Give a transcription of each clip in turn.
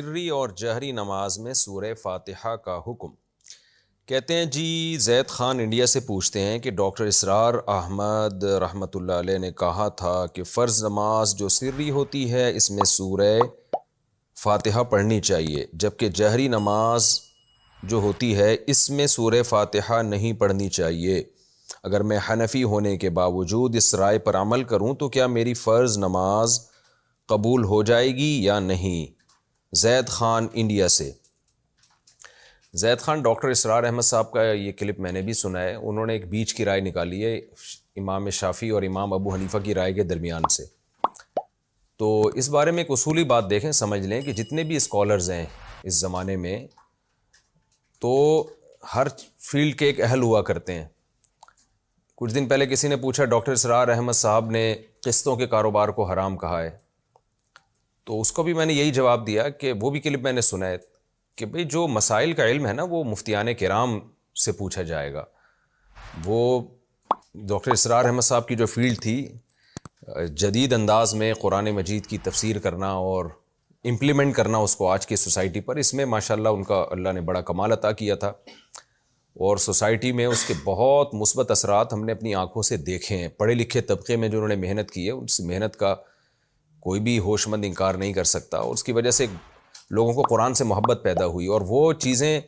سری اور جہری نماز میں سورہ فاتحہ کا حکم۔ کہتے ہیں جی زید خان انڈیا سے پوچھتے ہیں کہ ڈاکٹر اسرار احمد رحمۃ اللہ علیہ نے کہا تھا کہ فرض نماز جو سری ہوتی ہے اس میں سورہ فاتحہ پڑھنی چاہیے، جبکہ جہری نماز جو ہوتی ہے اس میں سورہ فاتحہ نہیں پڑھنی چاہیے۔ اگر میں حنفی ہونے کے باوجود اس رائے پر عمل کروں تو کیا میری فرض نماز قبول ہو جائے گی یا نہیں؟ زید خان انڈیا سے۔ زید خان، ڈاکٹر اسرار احمد صاحب کا یہ کلپ میں نے بھی سنا ہے۔ انہوں نے ایک بیچ کی رائے نکالی ہے امام شافعی اور امام ابو حنیفہ کی رائے کے درمیان سے۔ تو اس بارے میں ایک اصولی بات دیکھیں، سمجھ لیں کہ جتنے بھی اسکالرز ہیں اس زمانے میں تو ہر فیلڈ کے ایک اہل ہوا کرتے ہیں۔ کچھ دن پہلے کسی نے پوچھا ڈاکٹر اسرار احمد صاحب نے قسطوں کے کاروبار کو حرام کہا ہے، تو اس کو بھی میں نے یہی جواب دیا کہ وہ بھی کلپ میں نے سنا ہے کہ بھئی جو مسائل کا علم ہے نا وہ مفتیان کرام سے پوچھا جائے گا۔ وہ ڈاکٹر اسرار احمد صاحب کی جو فیلڈ تھی جدید انداز میں قرآن مجید کی تفسیر کرنا اور امپلیمنٹ کرنا اس کو آج کی سوسائٹی پر، اس میں ماشاءاللہ ان کا اللہ نے بڑا کمال عطا کیا تھا، اور سوسائٹی میں اس کے بہت مثبت اثرات ہم نے اپنی آنکھوں سے دیکھے ہیں۔ پڑھے لکھے طبقے میں جو انہوں نے محنت کی ہے اس محنت کا کوئی بھی ہوش مند انکار نہیں کر سکتا، اور اس کی وجہ سے لوگوں کو قرآن سے محبت پیدا ہوئی، اور وہ چیزیں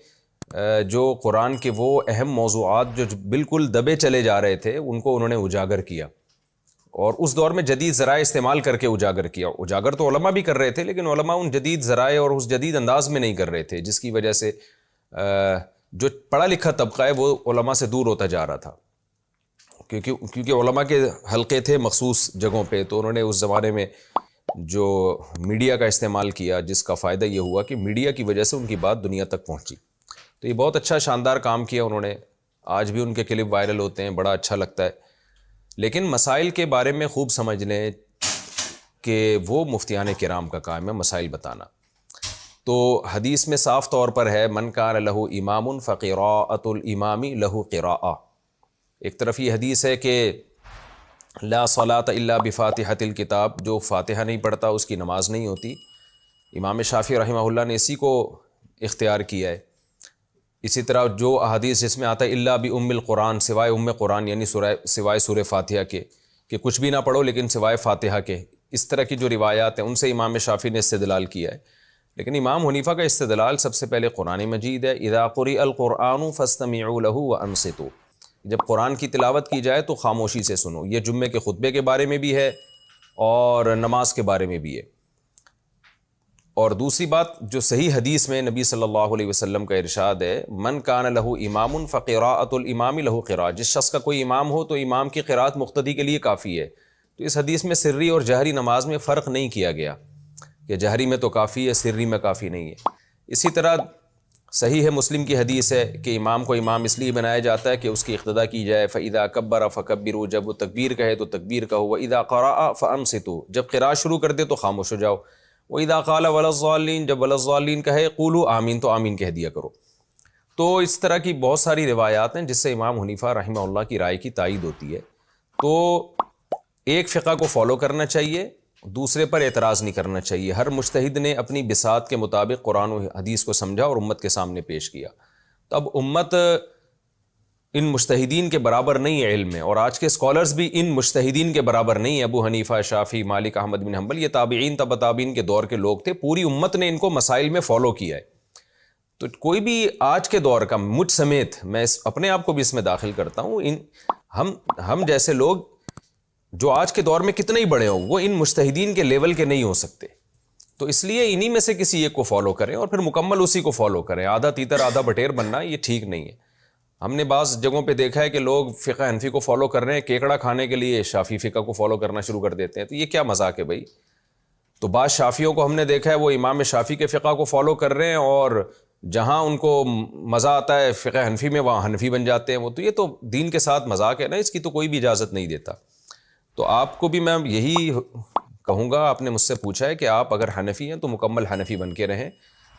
جو قرآن کے وہ اہم موضوعات جو بالکل دبے چلے جا رہے تھے ان کو انہوں نے اجاگر کیا، اور اس دور میں جدید ذرائع استعمال کر کے اجاگر کیا۔ اجاگر تو علماء بھی کر رہے تھے، لیکن علماء ان جدید ذرائع اور اس جدید انداز میں نہیں کر رہے تھے، جس کی وجہ سے جو پڑھا لکھا طبقہ ہے وہ علماء سے دور ہوتا جا رہا تھا، کیونکہ علماء کے حلقے تھے مخصوص جگہوں پہ، تو انہوں نے اس زمانے میں جو میڈیا کا استعمال کیا، جس کا فائدہ یہ ہوا کہ میڈیا کی وجہ سے ان کی بات دنیا تک پہنچی۔ تو یہ بہت اچھا شاندار کام کیا انہوں نے، آج بھی ان کے کلپ وائرل ہوتے ہیں، بڑا اچھا لگتا ہے۔ لیکن مسائل کے بارے میں خوب سمجھ لیں کہ وہ مفتیان کرام کا کام ہے مسائل بتانا۔ تو حدیث میں صاف طور پر ہے من کان لہ امام فقراءۃ الامام لہ قراءۃ۔ ایک طرف یہ حدیث ہے کہ لا صلاۃ الا بفاتحۃ الکتاب، جو فاتحہ نہیں پڑھتا اس کی نماز نہیں ہوتی۔ امام شافعی رحمہ اللہ نے اسی کو اختیار کیا ہے۔ اسی طرح جو احادیث جس میں آتا ہے الا بام القرآن، سوائے ام قرآن یعنی سوائے سورہ فاتحہ کے، کہ کچھ بھی نہ پڑھو لیکن سوائے فاتحہ کے، اس طرح کی جو روایات ہیں ان سے امام شافعی نے استدلال کیا ہے۔ لیکن امام حنیفہ کا استدلال سب سے پہلے قرآن مجید ہے، اذا قرئ القرآن فاستمعوا له وانصتوا، جب قرآن کی تلاوت کی جائے تو خاموشی سے سنو۔ یہ جمعے کے خطبے کے بارے میں بھی ہے اور نماز کے بارے میں بھی ہے۔ اور دوسری بات جو صحیح حدیث میں نبی صلی اللہ علیہ وسلم کا ارشاد ہے من کان لہ امام فقراءۃ الامام لہ قراءۃ، جس شخص کا کوئی امام ہو تو امام کی قراءت مقتدی کے لیے کافی ہے۔ تو اس حدیث میں سری اور جہری نماز میں فرق نہیں کیا گیا کہ جہری میں تو کافی ہے، سری میں کافی نہیں ہے۔ اسی طرح صحیح ہے مسلم کی حدیث ہے کہ امام کو امام اس لیے بنایا جاتا ہے کہ اس کی اقتداء کی جائے، فَإِذَا كَبَّرَ فَكَبِّرُوا، جب وہ تکبیر کہے تو تکبیر کہو، وَإِذَا قَرَأَ فَأَنصِتُوا، جب قراءت شروع کر دے تو خاموش ہو جاؤ، وَإِذَا قَالَ وَلَا الضَّالِّينَ، جب وَلَا الضَّالِّينَ کہے قُولُوا آمین تو آمین کہہ دیا کرو۔ تو اس طرح کی بہت ساری روایات ہیں جس سے امام حنیفہ رحمہ اللہ کی رائے کی تائید ہوتی ہے۔ تو ایک فقہ کو فالو کرنا چاہیے، دوسرے پر اعتراض نہیں کرنا چاہیے۔ ہر مجتہد نے اپنی بساط کے مطابق قرآن و حدیث کو سمجھا اور امت کے سامنے پیش کیا۔ تو اب امت ان مجتہدین کے برابر نہیں ہے علم میں، اور آج کے اسکالرز بھی ان مجتہدین کے برابر نہیں ہیں۔ ابو حنیفہ، شافعی، مالک، احمد بن حنبل، یہ تابعین تبع تابعین کے دور کے لوگ تھے، پوری امت نے ان کو مسائل میں فالو کیا ہے۔ تو کوئی بھی آج کے دور کا، مجھ سمیت، میں اپنے آپ کو بھی اس میں داخل کرتا ہوں، ہم جیسے لوگ جو آج کے دور میں کتنے ہی بڑے ہوں وہ ان مجتہدین کے لیول کے نہیں ہو سکتے۔ تو اس لیے انہی میں سے کسی ایک کو فالو کریں اور پھر مکمل اسی کو فالو کریں۔ آدھا تیتر آدھا بٹیر بننا یہ ٹھیک نہیں ہے۔ ہم نے بعض جگہوں پہ دیکھا ہے کہ لوگ فقہ حنفی کو فالو کر رہے ہیں، کیکڑا کھانے کے لیے شافعی فقہ کو فالو کرنا شروع کر دیتے ہیں، تو یہ کیا مذاق ہے بھائی؟ تو بعض شافعیوں کو ہم نے دیکھا ہے وہ امام شافعی کے فقہ کو فالو کر رہے ہیں، اور جہاں ان کو مزہ آتا ہے فقہ حنفی میں وہاں حنفی بن جاتے ہیں وہ۔ تو یہ تو دین کے ساتھ مذاق ہے نا، اس کی تو کوئی بھی اجازت نہیں دیتا۔ تو آپ کو بھی میں یہی کہوں گا، آپ نے مجھ سے پوچھا ہے کہ آپ اگر حنفی ہیں تو مکمل حنفی بن کے رہیں۔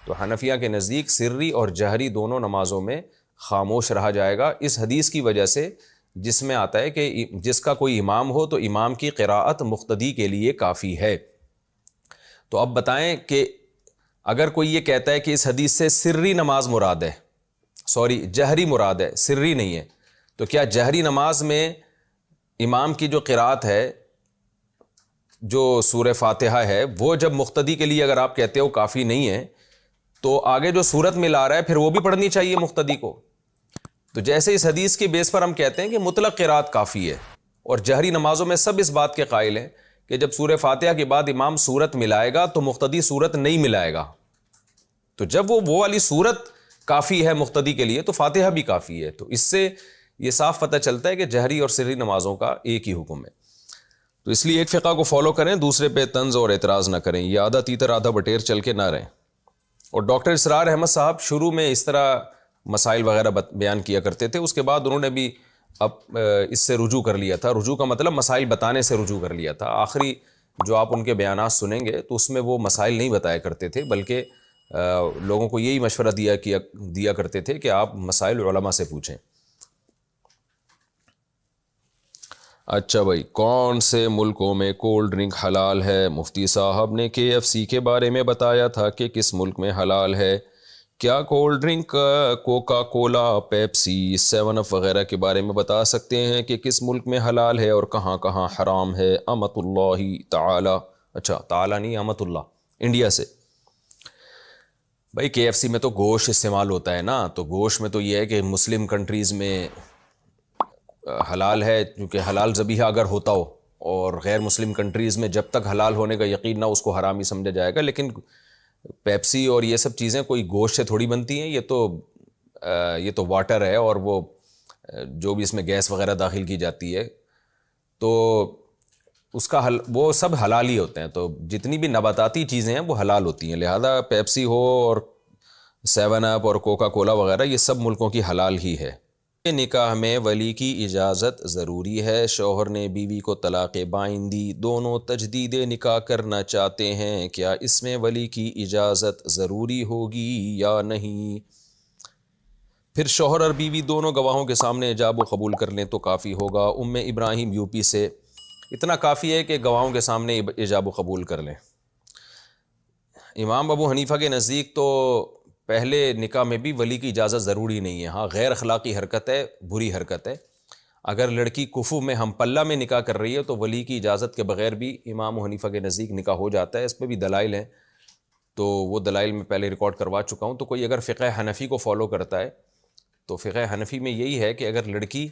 تو حنفیہ کے نزدیک سری اور جہری دونوں نمازوں میں خاموش رہا جائے گا، اس حدیث کی وجہ سے جس میں آتا ہے کہ جس کا کوئی امام ہو تو امام کی قراءت مقتدی کے لیے کافی ہے۔ تو اب بتائیں کہ اگر کوئی یہ کہتا ہے کہ اس حدیث سے سری نماز مراد ہے، جہری مراد ہے، سری نہیں ہے، تو کیا جہری نماز میں امام کی جو قرات ہے، جو سورہ فاتحہ ہے، وہ جب مقتدی کے لیے اگر آپ کہتے ہو کافی نہیں ہے، تو آگے جو صورت میں لا رہا ہے پھر وہ بھی پڑھنی چاہیے مقتدی کو؟ تو جیسے اس حدیث کی بیس پر ہم کہتے ہیں کہ مطلق قرات کافی ہے، اور جہری نمازوں میں سب اس بات کے قائل ہیں کہ جب سورہ فاتحہ کے بعد امام سورت ملائے گا تو مقتدی سورت نہیں ملائے گا، تو جب وہ والی سورت کافی ہے مقتدی کے لیے تو فاتحہ بھی کافی ہے۔ تو اس سے یہ صاف پتہ چلتا ہے کہ جہری اور سری نمازوں کا ایک ہی حکم ہے۔ تو اس لیے ایک فقہ کو فالو کریں، دوسرے پہ طنز اور اعتراض نہ کریں، یہ آدھا تیتر آدھا بٹیر چل کے نہ رہیں۔ اور ڈاکٹر اسرار احمد صاحب شروع میں اس طرح مسائل وغیرہ بیان کیا کرتے تھے، اس کے بعد انہوں نے بھی اب اس سے رجوع کر لیا تھا، رجوع کا مطلب مسائل بتانے سے رجوع کر لیا تھا۔ آخری جو آپ ان کے بیانات سنیں گے تو اس میں وہ مسائل نہیں بتایا کرتے تھے، بلکہ لوگوں کو یہی مشورہ دیا کرتے تھے کہ آپ مسائل علماء سے پوچھیں۔ اچھا بھائی، کون سے ملکوں میں کولڈ ڈرنک حلال ہے؟ مفتی صاحب نے KFC کے بارے میں بتایا تھا کہ کس ملک میں حلال ہے، کیا cold drink Coca Cola, Pepsi, 7 up وغیرہ کے بارے میں بتا سکتے ہیں کہ کس ملک میں حلال ہے اور کہاں کہاں حرام ہے؟ امت اللہ تعالی، اچھا تعالی نہیں، امت اللہ، انڈیا سے۔ بھائی KFC میں تو گوشت استعمال ہوتا ہے نا، تو گوشت میں تو یہ ہے کہ مسلم کنٹریز میں حلال ہے، کیونکہ حلال ذبیحہ اگر ہوتا ہو، اور غیر مسلم کنٹریز میں جب تک حلال ہونے کا یقین نہ اس کو حرام ہی سمجھا جائے گا۔ لیکن پیپسی اور یہ سب چیزیں کوئی گوشت سے تھوڑی بنتی ہیں، یہ تو واٹر ہے، اور وہ جو بھی اس میں گیس وغیرہ داخل کی جاتی ہے تو اس کا وہ سب حلال ہی ہوتے ہیں۔ تو جتنی بھی نباتاتی چیزیں ہیں وہ حلال ہوتی ہیں، لہذا پیپسی ہو اور 7 اپ اور کوکا کولا وغیرہ یہ سب ملکوں کی حلال ہی ہے۔ نکاح میں ولی کی اجازت ضروری ہے، شوہر نے بیوی کو طلاق بائن دی، دونوں تجدید نکاح کرنا چاہتے ہیں، کیا اس میں ولی کی اجازت ضروری ہوگی یا نہیں؟ پھر شوہر اور بیوی دونوں گواہوں کے سامنے ایجاب و قبول کر لیں تو کافی ہوگا۔ ابراہیم UP سے، اتنا کافی ہے کہ گواہوں کے سامنے ایجاب و قبول کر لیں۔ امام ابو حنیفہ کے نزدیک تو پہلے نکاح میں بھی ولی کی اجازت ضروری نہیں ہے، ہاں غیر اخلاقی حرکت ہے، بری حرکت ہے۔ اگر لڑکی کفو میں ہم پلہ میں نکاح کر رہی ہے تو ولی کی اجازت کے بغیر بھی امام ابو حنیفہ کے نزدیک نکاح ہو جاتا ہے۔ اس پہ بھی دلائل ہیں، تو وہ دلائل میں پہلے ریکارڈ کروا چکا ہوں۔ تو کوئی اگر فقہ حنفی کو فالو کرتا ہے تو فقہ حنفی میں یہی ہے کہ اگر لڑکی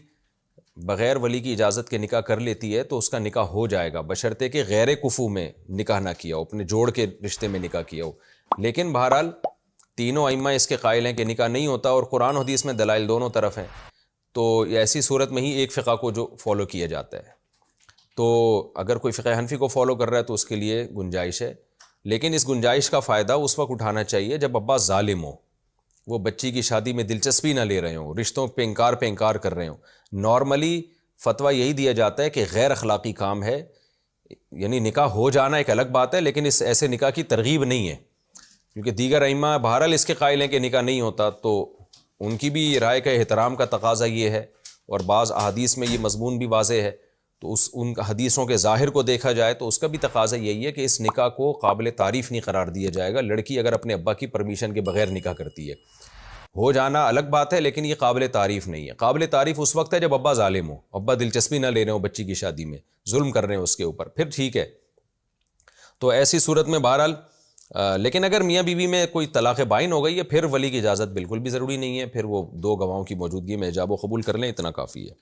بغیر ولی کی اجازت کے نکاح کر لیتی ہے تو اس کا نکاح ہو جائے گا، بشرطے کہ غیر کفو میں نکاح نہ کیا ہو، اپنے جوڑ کے رشتے میں نکاح کیا ہو۔ لیکن بہرحال تینوں ائمہ اس کے قائل ہیں کہ نکاح نہیں ہوتا، اور قرآن و حدیث میں دلائل دونوں طرف ہیں، تو ایسی صورت میں ہی ایک فقہ کو جو فالو کیا جاتا ہے۔ تو اگر کوئی فقہ حنفی کو فالو کر رہا ہے تو اس کے لیے گنجائش ہے، لیکن اس گنجائش کا فائدہ اس وقت اٹھانا چاہیے جب ابا ظالم ہو، وہ بچی کی شادی میں دلچسپی نہ لے رہے ہوں، رشتوں پہ انکار کر رہے ہوں۔ نارملی فتویٰ یہی دیا جاتا ہے کہ غیر اخلاقی کام ہے، یعنی نکاح ہو جانا ایک الگ بات ہے، لیکن اس ایسے نکاح کی ترغیب نہیں ہے، کیونکہ دیگر ائمہ بہرحال اس کے قائل ہیں کہ نکاح نہیں ہوتا، تو ان کی بھی رائے کا احترام کا تقاضا یہ ہے، اور بعض احادیث میں یہ مضمون بھی واضح ہے، تو ان حدیثوں کے ظاہر کو دیکھا جائے تو اس کا بھی تقاضا یہی ہے کہ اس نکاح کو قابل تعریف نہیں قرار دیا جائے گا۔ لڑکی اگر اپنے ابا کی پرمیشن کے بغیر نکاح کرتی ہے، ہو جانا الگ بات ہے، لیکن یہ قابل تعریف نہیں ہے۔ قابل تعریف اس وقت ہے جب ابا ظالم ہو، ابا دلچسپی نہ لے رہے ہو بچی کی شادی میں، ظلم کر رہے ہیں اس کے اوپر، پھر ٹھیک ہے۔ تو ایسی صورت میں بہرحال لیکن اگر میاں بیوی میں کوئی طلاق بائن ہو گئی ہے پھر ولی کی اجازت بالکل بھی ضروری نہیں ہے، پھر وہ 2 گواہوں کی موجودگی میں ایجاب و قبول کر لیں، اتنا کافی ہے۔